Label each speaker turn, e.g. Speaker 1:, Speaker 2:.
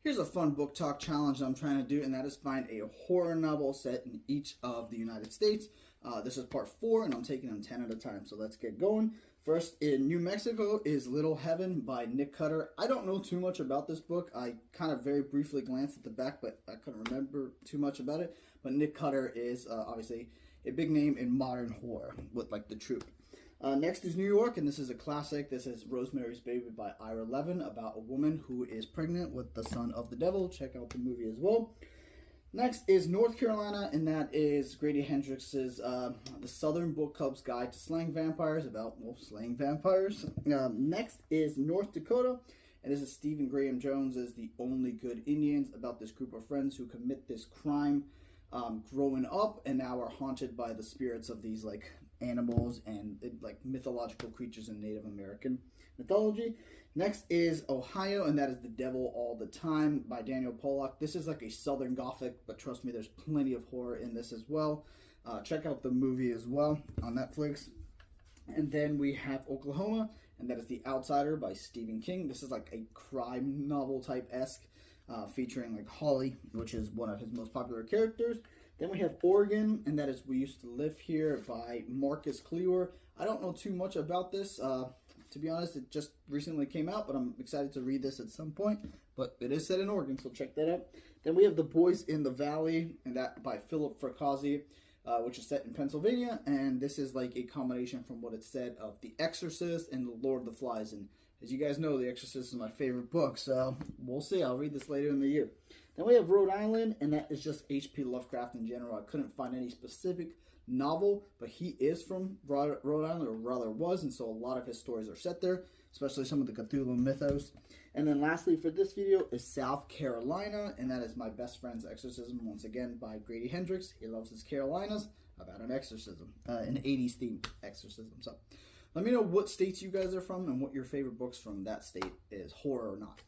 Speaker 1: Here's a fun book talk challenge I'm trying to do, and that is find a horror novel set in each of the United States. This is part 4, and I'm taking them 10 at a time, so let's get going. First, in New Mexico is Little Heaven by Nick Cutter. I don't know too much about this book. I kind of very briefly glanced at the back, but I couldn't remember too much about it. But Nick Cutter is obviously a big name in modern horror with like The Troop. Next is New York, and this is a classic. This is Rosemary's Baby by Ira Levin, about a woman who is pregnant with the son of the devil. Check out the movie as well. Next is North Carolina, and that is Grady Hendrix's The Southern Book Club's Guide to Slaying Vampires, about, well, slaying vampires. Next is North Dakota, and this is Stephen Graham Jones's The Only Good Indians, about this group of friends who commit this crime growing up and now are haunted by the spirits of these like animals and like mythological creatures in Native American mythology. Next is Ohio, and that is The Devil All the Time by Daniel Pollock. This is like a Southern Gothic, but trust me, there's plenty of horror in this as well. Check out the movie as well on Netflix. And then we have Oklahoma, and that is The Outsider by Stephen King. This is like a crime novel type-esque, featuring like Holly, which is one of his most popular characters. Then we have Oregon, and that is We Used to Live Here by Marcus Cleaver. I don't know too much about this. To be honest, it just recently came out, but I'm excited to read this at some point. But it is set in Oregon, so check that out. Then we have The Boys in the Valley, and that by Philip Fracassi, which is set in Pennsylvania. And this is like a combination from what it said of The Exorcist and The Lord of the Flies. And as you guys know, The Exorcist is my favorite book, so we'll see. I'll read this later in the year. Then we have Rhode Island, and that is just H.P. Lovecraft in general. I couldn't find any specific novel, but he is from Rhode Island, or rather was, and so a lot of his stories are set there, especially some of the Cthulhu mythos. And then lastly for this video is South Carolina, and that is My Best Friend's Exorcism, once again by Grady Hendrix. He loves his Carolinas, about an exorcism, an 80s themed exorcism. So let me know what states you guys are from and what your favorite books from that state is, horror or not.